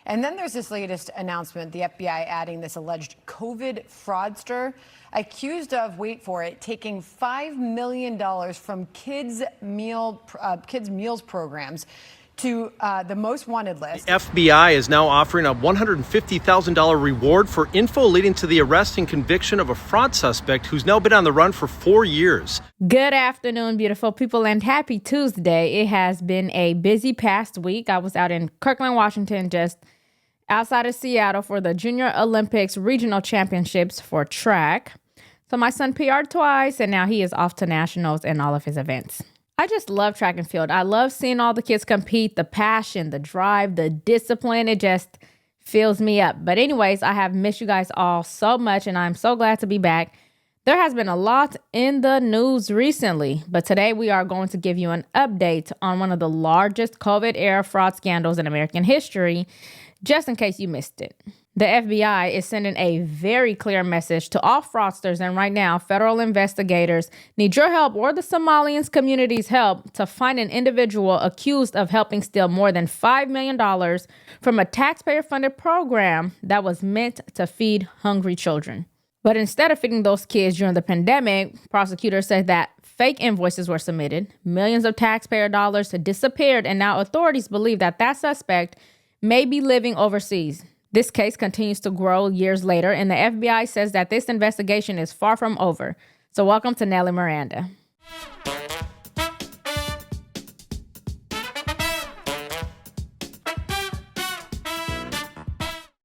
And then there's this latest announcement, the FBI adding this alleged COVID fraudster accused of, wait for it, taking $5 million from kids' meals programs to the Most Wanted List. The FBI is now offering a $150,000 reward for info leading to the arrest and conviction of a fraud suspect who's now been on the run for 4 years. Good afternoon, beautiful people, and happy Tuesday. It has been a busy past week. I was out in Kirkland, Washington, just outside of Seattle for the Junior Olympics Regional Championships for track. So my son PR'd twice, and now he is off to nationals and all of his events. I just love track and field. I love seeing all the kids compete, the passion, the drive, the discipline. It just fills me up. But anyways, I have missed you guys all so much, and I'm so glad to be back. There has been a lot in the news recently, but today we are going to give you an update on one of the largest COVID-era fraud scandals in American history, just in case you missed it. The FBI is sending a very clear message to all fraudsters, and right now, federal investigators need your help or the Somalians community's help to find an individual accused of helping steal more than $5 million from a taxpayer-funded program that was meant to feed hungry children. But instead of feeding those kids during the pandemic, prosecutors said that fake invoices were submitted, millions of taxpayer dollars had disappeared, and now authorities believe that that suspect may be living overseas. This case continues to grow years later, and the FBI says that this investigation is far from over. So welcome to Nellie Miranda.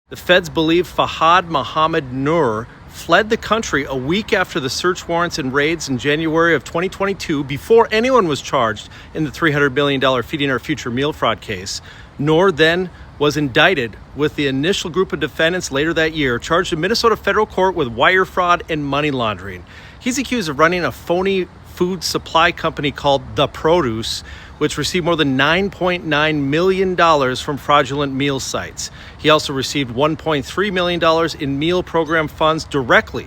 The feds believe Fahad Mohamed Nur fled the country a week after the search warrants and raids in January of 2022 before anyone was charged in the $300 billion Feeding Our Future meal fraud case. Nur then was indicted with the initial group of defendants later that year, charged in Minnesota federal court with wire fraud and money laundering. He's accused of running a phony food supply company called The Produce, which received more than $9.9 million from fraudulent meal sites. He also received $1.3 million in meal program funds directly.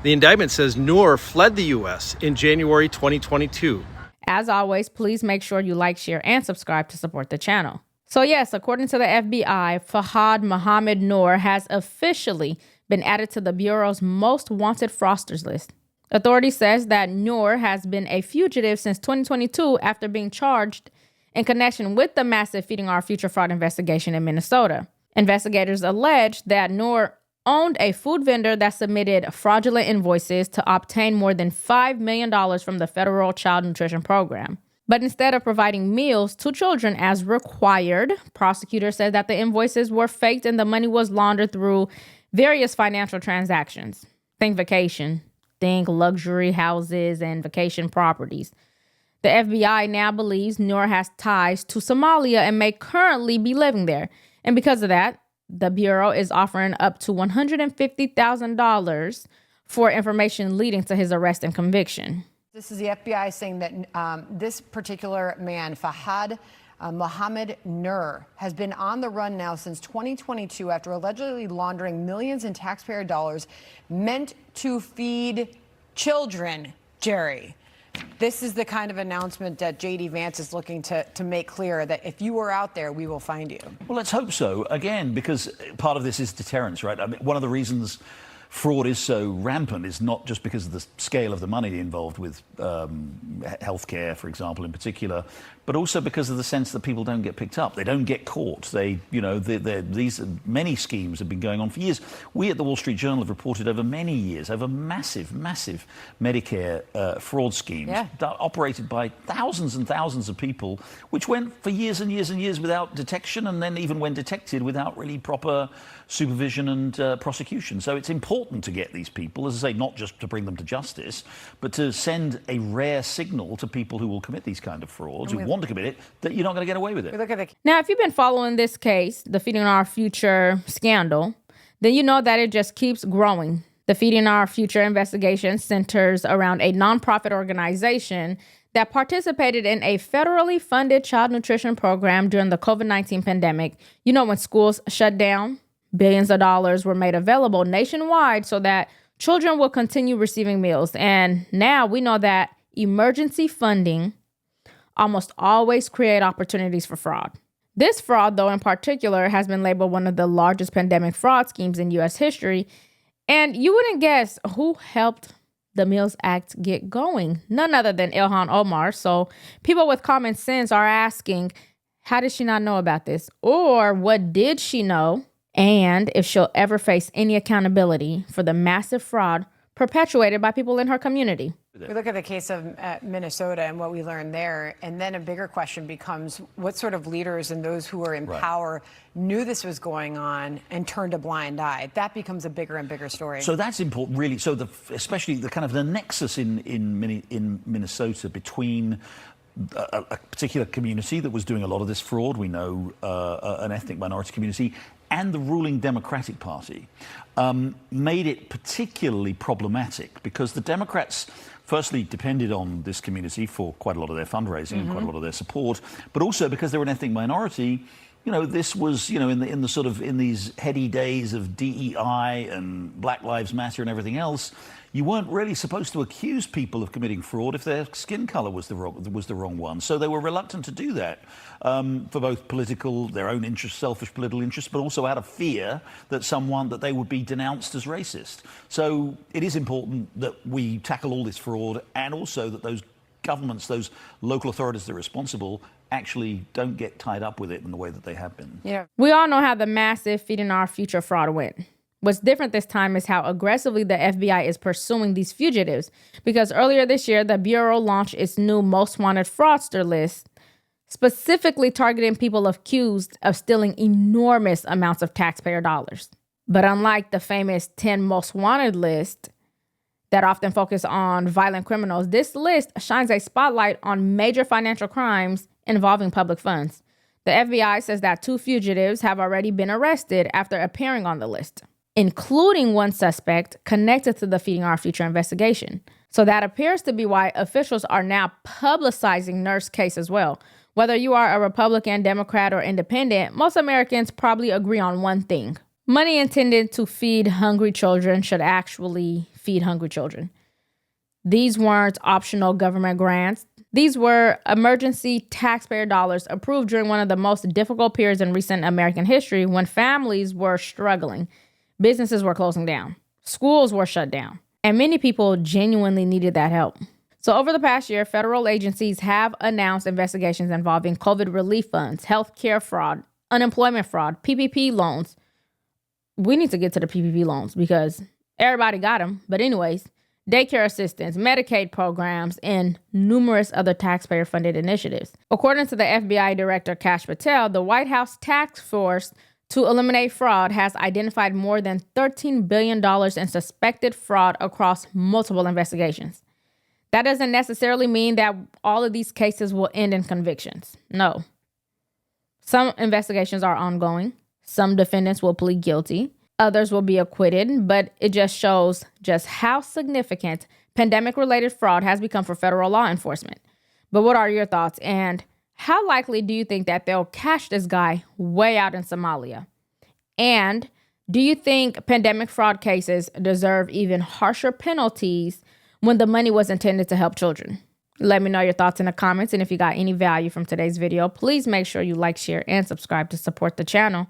The indictment says Nur fled the U.S. in January 2022. As always, please make sure you like, share, and subscribe to support the channel. So yes, according to the FBI, Fahad Mohamed Nur has officially been added to the Bureau's Most Wanted Fraudsters List. Authorities says that Nur has been a fugitive since 2022 after being charged in connection with the massive Feeding Our Future fraud investigation in Minnesota. Investigators allege that Nur owned a food vendor that submitted fraudulent invoices to obtain more than $5 million from the federal child nutrition program. But instead of providing meals to children as required, prosecutors said that the invoices were faked and the money was laundered through various financial transactions. Think vacation, think luxury houses and vacation properties. The FBI now believes Nur has ties to Somalia and may currently be living there. And because of that, the Bureau is offering up to $150,000 for information leading to his arrest and conviction. This is the FBI saying that this particular man, Fahad Mohamed Nur, has been on the run now since 2022 after allegedly laundering millions in taxpayer dollars meant to feed children, Jerry. This is the kind of announcement that J.D. Vance is looking to make clear that if you are out there, we will find you. Well, let's hope so. Again, because part of this is deterrence, right? I mean, one of the reasons fraud is so rampant is not just because of the scale of the money involved with healthcare, for example, in particular, but also because of the sense that people don't get picked up. They don't get caught. These many schemes have been going on for years. We at the Wall Street Journal have reported over many years over massive Medicare fraud schemes operated by thousands and thousands of people, which went for years and years and years without detection, and then even when detected, without really proper supervision and prosecution. So it's important to get these people, as I say, not just to bring them to justice, but to send a rare signal to people who will commit these kind of frauds, who want to commit it, that you're not going to get away with it. Now, if you've been following this case, the Feeding Our Future scandal, then you know that it just keeps growing. The Feeding Our Future investigation centers around a nonprofit organization that participated in a federally funded child nutrition program during the COVID-19 pandemic. You know, when schools shut down, billions of dollars were made available nationwide so that children will continue receiving meals. And now we know that emergency funding almost always create opportunities for fraud. This fraud, though, in particular, has been labeled one of the largest pandemic fraud schemes in U.S. history. And you wouldn't guess who helped the Mills Act get going. None other than Ilhan Omar. So people with common sense are asking, how did she not know about this? Or what did she know? And if she'll ever face any accountability for the massive fraud perpetuated by people in her community. We look at the case of Minnesota and what we learned there, and then a bigger question becomes what sort of leaders and those who are in power knew this was going on and turned a blind eye. That becomes a bigger and bigger story. So that's important, really. So especially the kind of the nexus in Minnesota between a particular community that was doing a lot of this fraud. We know an ethnic minority community, and the ruling Democratic Party made it particularly problematic because the Democrats firstly depended on this community for quite a lot of their fundraising and quite a lot of their support, but also because they're an ethnic minority. You know, this was, you know, in the sort of in these heady days of DEI and Black Lives Matter and everything else, you weren't really supposed to accuse people of committing fraud if their skin color was the wrong one. So they were reluctant to do that for both their own interests, selfish political interests, but also out of fear that they would be denounced as racist. So it is important that we tackle all this fraud, and also that those governments, those local authorities that are responsible, actually don't get tied up with it in the way that they have been. Yeah. We all know how the massive Feeding Our Future fraud went. What's different this time is how aggressively the FBI is pursuing these fugitives, because earlier this year, the Bureau launched its new Most Wanted Fraudsters List, specifically targeting people accused of stealing enormous amounts of taxpayer dollars. But unlike the famous 10 Most Wanted list that often focus on violent criminals, this list shines a spotlight on major financial crimes involving public funds. The FBI says that 2 fugitives have already been arrested after appearing on the list, including one suspect connected to the Feeding Our Future investigation. So that appears to be why officials are now publicizing Nur's case as well. Whether you are a Republican, Democrat, or independent, most Americans probably agree on one thing. Money intended to feed hungry children should actually feed hungry children. These weren't optional government grants. These were emergency taxpayer dollars approved during one of the most difficult periods in recent American history, when families were struggling, businesses were closing down, schools were shut down, and many people genuinely needed that help. So over the past year, federal agencies have announced investigations involving COVID relief funds, healthcare fraud, unemployment fraud, PPP loans. We need to get to the PPP loans because everybody got them. But anyways, daycare assistance, Medicaid programs, and numerous other taxpayer-funded initiatives. According to the FBI Director Kash Patel, the White House task force to eliminate fraud has identified more than $13 billion in suspected fraud across multiple investigations. That doesn't necessarily mean that all of these cases will end in convictions. No. Some investigations are ongoing. Some defendants will plead guilty. Others will be acquitted, but it just shows just how significant pandemic-related fraud has become for federal law enforcement. But what are your thoughts? And how likely do you think that they'll catch this guy way out in Somalia? And do you think pandemic fraud cases deserve even harsher penalties when the money was intended to help children? Let me know your thoughts in the comments. And if you got any value from today's video, please make sure you like, share, and subscribe to support the channel.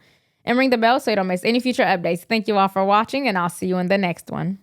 And ring the bell so you don't miss any future updates. Thank you all for watching, and I'll see you in the next one.